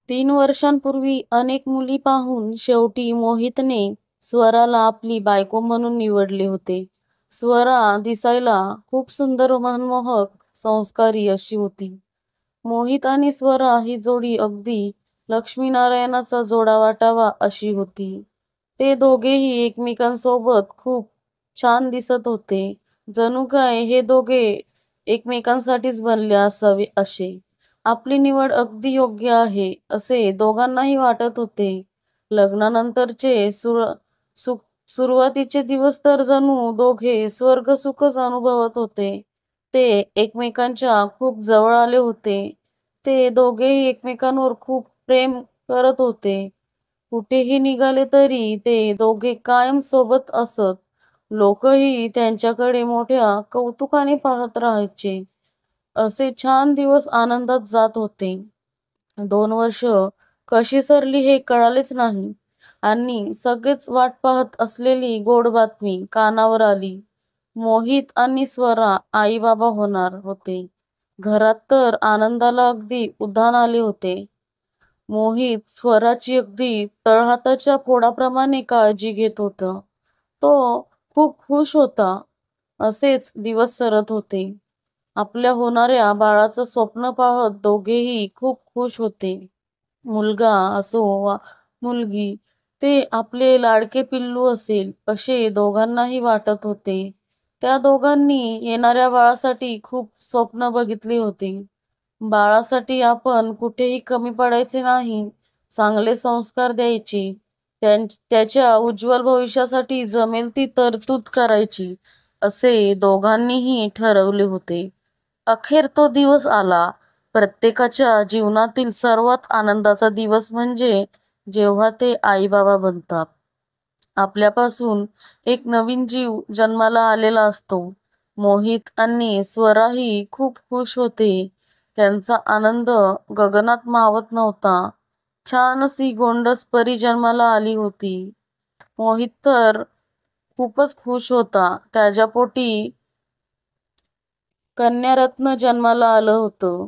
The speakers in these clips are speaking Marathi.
3 वर्षांपूर्वी अनेक मुली पाहून शेवटी मोहितने स्वराला आपली बायको म्हणून निवडले होते. स्वरा दिसायला खूप सुंदर, मनमोहक, संस्कारी अशी होती. मोहित आणि स्वरा ही जोडी अगदी लक्ष्मीनारायणाचा जोडा वाटावा अशी होती. ते दोघेही एकमेकांसोबत खूप छान दिसत होते. जणू काय हे दोघे एकमेकांसाठीच बनले असावे असे. आपली निवड अगदी योग्य आहे असे दोघांनाही वाटत होते. लग्नानंतरचे सुरुवातीचे दिवस तर जणू दोघे स्वर्गसुखच अनुभवत होते. ते एकमेकांच्या खूप जवळ आले होते. ते दोघेही एकमेकांवर खूप प्रेम करत होते. कुठेही निघाले तरी ते दोघे कायम सोबत असत. लोकही त्यांच्याकडे मोठ्या कौतुकाने पाहत राहायचे. असे छान दिवस आनंदात जात होते. 2 वर्ष कशी सरली हे कळालेच नाही आणि सगळेच वाट पाहत असलेली गोड बातमी कानावर आली. मोहित आणि स्वरा आई बाबा होणार होते. घरात तर आनंदाला अगदी उधाण आले होते. मोहित स्वराची अगदी तळहाताच्या फोडाप्रमाणे काळजी घेत होता. तो खूप खुश होता. असेच दिवस सरत होते. आपल्या होणाऱ्या बाळाचं स्वप्न पाहत दोघेही खूप खुश होते. मुलगा असो वा मुलगी, ते आपले लाडके पिल्लू असेल असे दोघांनाही वाटत होते. त्या दोघांनी येणाऱ्या बाळासाठी खूप स्वप्न बघितली होती. बाळासाठी आपण कुठेही कमी पडायचे नाही. चांगले संस्कार द्यायचे. त्याच्या उज्ज्वल भविष्यासाठी जमेल ती तरतूद करायची असे दोघांनीही ठरवले होते. अखेर तो दिवस आला. प्रत्येकाच्या जीवनातील सर्वात आनंदाचा दिवस म्हणजे जेव्हा ते आई बाबा बनतात. आपल्यापासून एक नवीन जीव जन्माला आलेला असतो. मोहित आणि स्वराही खूप खुश होते. त्यांचा आनंद गगनात मावत नव्हता. छान अशी गोंडस परी जन्माला आली होती. मोहित तर खूपच खुश होता. त्याच्या पोटी कन्यारत्न जन्माला आलं होतं.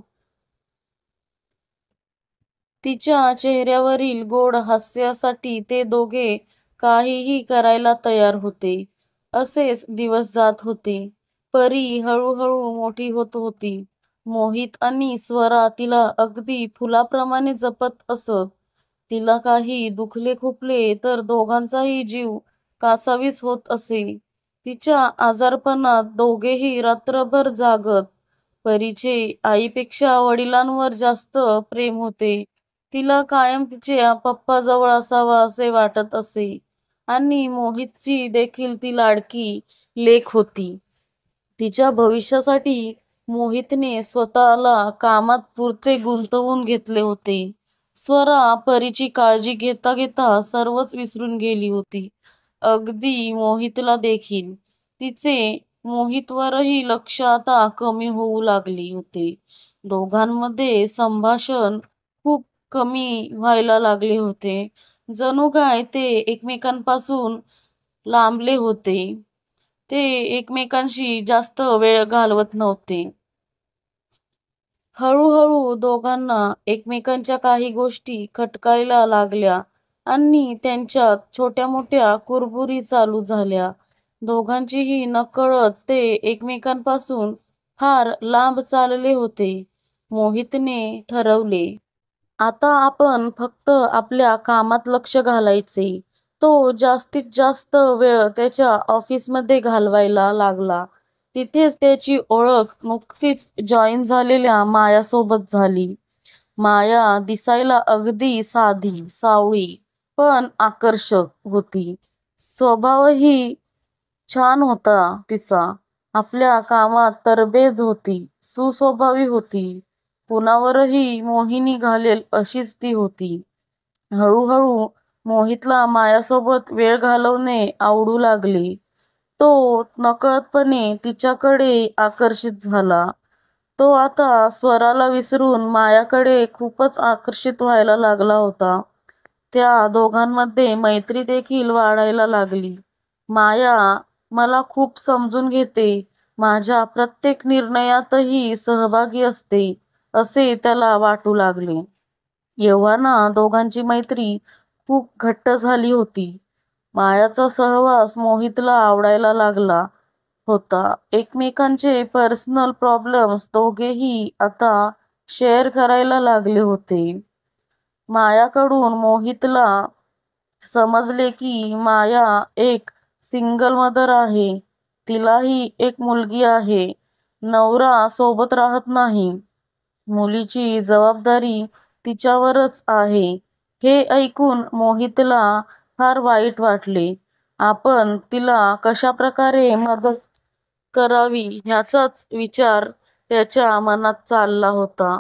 तिच्या चेहऱ्यावरील गोड हास्यासाठी ते दोघे काहीही करायला तयार होते. असेच दिवस जात होते. परी हळूहळू मोठी होत होती. मोहित आणि स्वरा तिला अगदी फुलाप्रमाणे जपत असत. तिला काही दुखले खुपले तर दोघांचाही जीव कासावीस होत असे. तिच्या आजारपणात दोघेही रात्रभर जागत. परीचे आईपेक्षा वडिलांवर जास्त प्रेम होते. तिला कायम तिच्या पप्पाजवळ असावं असे वाटत असे आणि मोहितची देखील ती लाडकी लेक होती. तिच्या भविष्यासाठी मोहितने स्वतःला कामात पुरते गुंतवून घेतले होते. स्वरा परीची काळजी घेता घेता सर्वच विसरून गेली होती. अगदी मोहितला देखील. तिचे मोहितवरही लक्ष आता कमी होऊ लागले होते. दोघांमध्ये संभाषण खूप कमी व्हायला लागले होते. जणू काय ते एकमेकांपासून लांबले होते. ते एकमेकांशी जास्त वेळ घालवत नव्हते. हळूहळू दोघांना एकमेकांच्या काही गोष्टी खटकायला लागल्या आणि त्यांच्यात छोट्या मोठ्या कुरबुरी चालू झाल्या. दोघांचीही नकळत ते एकमेकांपासून फार लांब चालले होते. मोहितने ठरवले, आता आपण फक्त आपल्या कामात लक्ष घालायचे. तो जास्तीत जास्त वेळ त्याच्या ऑफिसमध्ये घालवायला लागला. तिथेच त्याची ओळख नुकतीच जॉईन झालेल्या मायासोबत झाली. माया दिसायला अगदी साधी, सावळी पण आकर्षक होती. स्वभावही छान होता तिचा. आपल्या कामात तरबेज होती, सुस्वभावी होती. कुणावरही मोहिनी घालेल अशीच ती होती. हळूहळू मोहितला मायासोबत वेळ घालवणे आवडू लागले. तो नकळतपणे तिच्याकडे आकर्षित झाला. तो आता स्वराला विसरून मायाकडे खूपच आकर्षित व्हायला लागला होता. त्या दोघांमध्ये मैत्री देखील वाढायला लागली. माया मला खूप समजून घेते. माझ्या प्रत्येक निर्णयातही सहभागी असते असे त्याला वाटू लागले. एव्हाना दोघांची मैत्री खूप घट्ट झाली होती. मायाचा सहवास मोहितला आवडायला लागला होता. एकमेकांचे पर्सनल प्रॉब्लेम्स दोघेही आता शेअर करायला लागले होते. मायाकडून मोहितला समजले की माया एक सिंगल मदर आहे. तिलाही एक मुलगी आहे. नवरा सोबत राहत नाही. मुलीची जबाबदारी तिच्यावरच आहे. हे ऐकून मोहितला फार वाईट वाटले. आपण तिला कशाप्रकारे मदत करावी ह्याचाच विचार त्याच्या मनात चालला होता.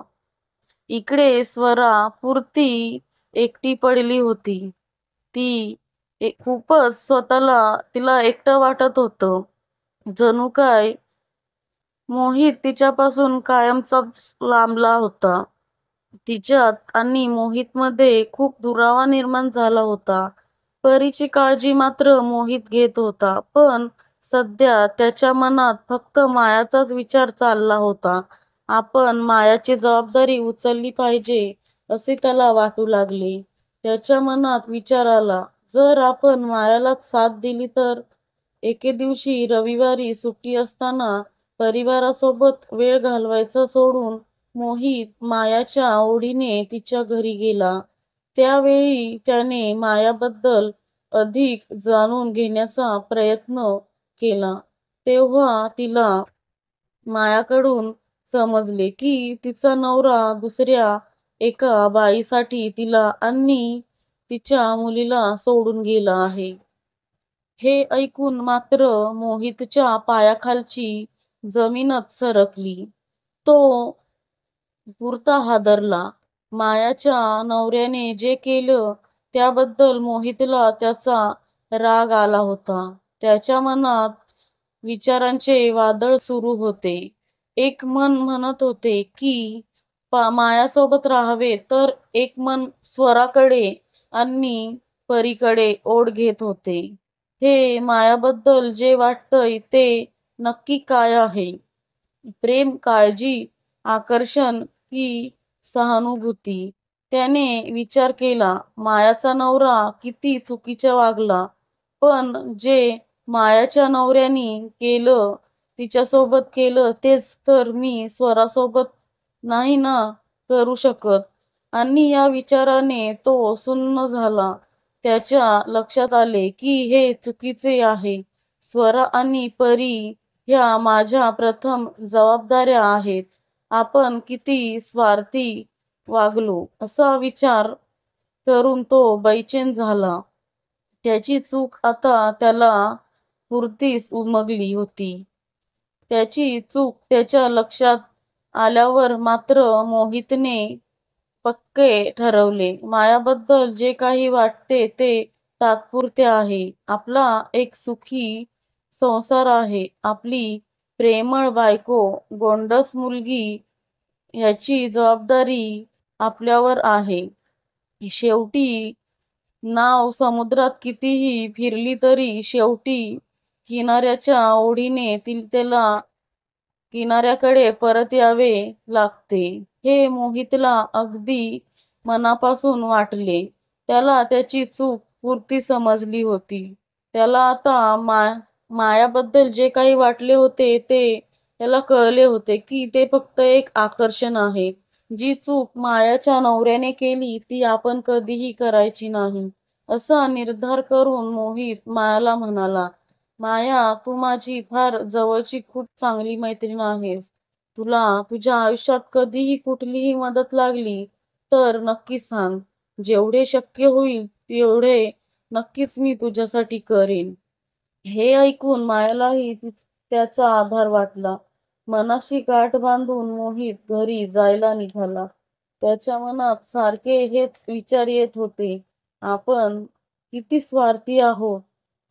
इकडे स्वरा पुरती एकटी पडली होती. ती खूपच तिला एकटं वाटत होतं. जणू काय मोहित तिच्यापासून कायमचाच लांबला होता. तिच्यात आणि मोहितमध्ये खूप दुरावा निर्माण झाला होता. परीची काळजी मात्र मोहित घेत होता, पण सध्या त्याच्या मनात फक्त मायाचाच विचार चालला होता. आपण मायाची जबाबदारी उचलली पाहिजे असे त्याला वाटू लागले. त्याच्या मनात विचार आला, जर आपण मायालाच साथ दिली तर? एके दिवशी रविवारी सुट्टी असताना परिवारासोबत वेळ घालवायचा सोडून मोहित मायाच्या ओढीने तिच्या घरी गेला. त्यावेळी त्याने मायाबद्दल अधिक जाणून घेण्याचा प्रयत्न केला. तेव्हा तिला मायाकडून समजले की तिचा नवरा दुसऱ्या एका बाईसाठी तिला आणि तिच्या मुलीला सोडून गेला आहे. हे ऐकून मात्र मोहितच्या पायाखालची जमीनच सरकली. तो पुरता हादरला. मायाच्या नवऱ्याने जे केलं त्याबद्दल मोहितला त्याचा राग आला होता. त्याच्या मनात विचारांचे वादळ सुरू होते. एक मन म्हणत होते की मायासोबत राहावे, तर एक मन स्वराकडे आणि परीकडे ओढ घेत होते. हे मायाबद्दल जे वाटतंय ते नक्की काय आहे? प्रेम, काळजी, आकर्षण की सहानुभूती? त्याने विचार केला. मायाचा नवरा किती चुकीचा वागला, पण जे मायाच्या नवऱ्याने केलं, तिच्यासोबत केलं तेच तर मी स्वरासोबत नाही ना करू शकत. आणि या विचाराने तो सुन्न झाला. त्याच्या लक्षात आले की हे चुकीचे आहे. स्वरा आणि परी ह्या माझ्या प्रथम जबाबदाऱ्या आहेत. आपण किती स्वार्थी वागलो असा विचार करून तो बेचैन झाला. त्याची चूक आता त्याला पुरतीच उमगली होती. त्याची चूक त्याच्या लक्षात आल्यावर मात्र मोहितने पक्के ठरवले. मायाबद्दल जे काही वाटते ते तात्पुरते आहे. आपला एक सुखी संसार आहे. आपली प्रेमळ बायको, गोंडस मुलगी ह्याची जबाबदारी आपल्यावर आहे. शेवटी नाव समुद्रात कितीही फिरली तरी शेवटी किनाऱ्याच्या ओढीने त्याला किनाऱ्याकडे परत यावे लागते. हे मोहितला अगदी मनापासून वाटले. त्याला त्याची चूक पुरती समजली होती. त्याला आता मायाबद्दल जे काही वाटले होते ते त्याला कळले होते की ते फक्त एक आकर्षण आहे. जी चूक मायाच्या नवऱ्याने केली ती आपण कधीही करायची नाही, असा निर्धार करून मोहित मायाला म्हणाला, माया, तू माझी फार जवळची खूप चांगली मैत्रीण आहेस. तुला तुझ्या आयुष्यात कधीही कुठलीही मदत लागली तर नक्की सांग. जेवढे शक्य होईल तेवढे नक्कीच मी तुझ्यासाठी करेन. हे ऐकून मायालाही त्याचा आधार वाटला. मनाशी गाठ बांधून मोहित घरी जायला निघाला. त्याच्या मनात सारखे हेच विचार येत होते. आपण किती स्वार्थी आहोत.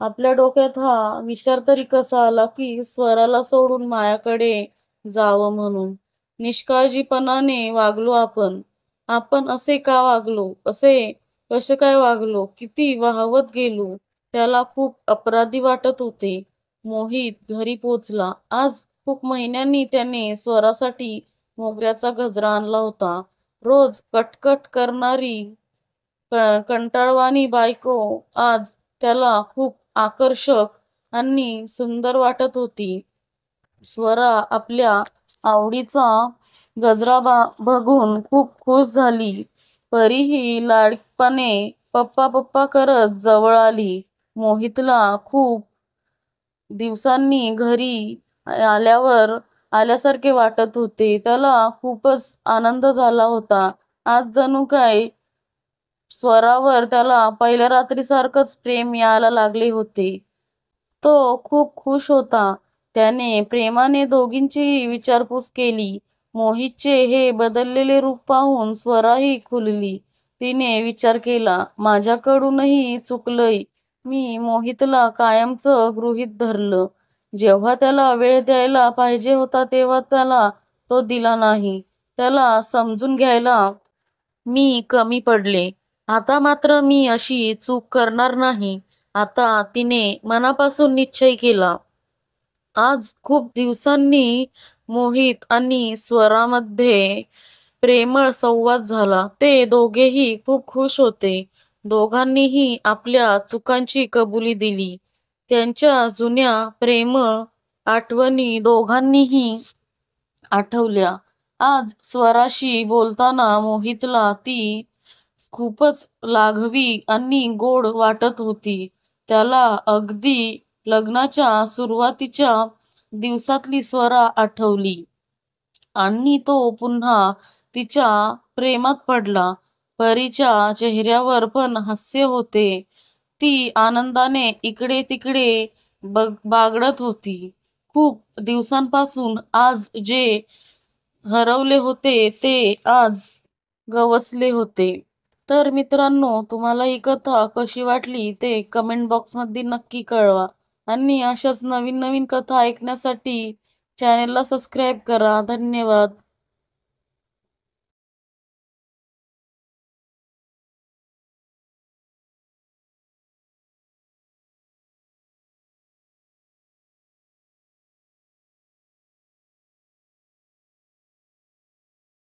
आपल्या डोक्यात हा विचार तरी कसा आला की स्वराला सोडून मायाकडे जावं म्हणून? निष्काळजीपणाने वागलो आपण. आपण असे का वागलो? कसे काय वागलो? किती वाहवत गेलो? त्याला खूप अपराधी वाटत होते. मोहित घरी पोचला. आज खूप महिन्यांनी त्याने स्वरासाठी मोगऱ्याचा गजरा आणला होता. रोज कटकट करणारी कंटाळवाणी बायको आज त्याला खूप आकर्षक आणि सुंदर वाटत होती. स्वरा आपल्या आवडीचा गजरा बघून खूप खुश झाली. परीही लाडपणे पप्पा पप्पा करत जवळ आली. मोहितला खूप दिवसांनी घरी आल्यासारखे वाटत होते. त्याला खूपच आनंद झाला होता. आज जणू काय स्वरावर त्याला पहिल्या रात्रीसारखंच प्रेम यायला लागले होते. तो खूप खुश होता. त्याने प्रेमाने दोघींचीही विचारपूस केली. मोहितचे हे बदललेले रूप पाहून स्वराही खुलली. तिने विचार केला, माझ्याकडूनही चुकलंय. मी मोहितला कायमचं गृहीत धरलं. जेव्हा त्याला वेळ द्यायला पाहिजे होता तेव्हा त्याला तो दिला नाही. त्याला समजून घ्यायला मी कमी पडले. आता मात्र मी अशी चूक करणार नाही. आता तिने मनापासून निश्चय केला. आज खूप दिवसांनी मोहित आणि स्वरामध्ये प्रेमळ संवाद झाला. ते दोघेही खूप खुश होते. दोघांनीही आपल्या चुकांची कबुली दिली. त्यांच्या जुन्या प्रेमळ आठवणी दोघांनीही आठवल्या. आज स्वराशी बोलताना मोहितला ती खूपच लाघवी आणि गोड वाटत होती. त्याला अगदी लग्नाच्या सुरुवातीच्या दिवसातली स्वरा आठवली आणि तो पुन्हा तिच्या प्रेमात पडला. परीच्या चेहऱ्यावर पण हास्य होते. ती आनंदाने इकडे तिकडे बागडत होती. खूप दिवसांपासून आज जे हरवले होते ते आज गवसले होते. तर मित्रांनो, तुम्हाला ही कथा कशी वाटली ते कमेंट बॉक्समध्ये नक्की कळवा आणि अशाच नवीन नवीन कथा ऐकण्यासाठी चॅनेलला सबस्क्राईब करा. धन्यवाद.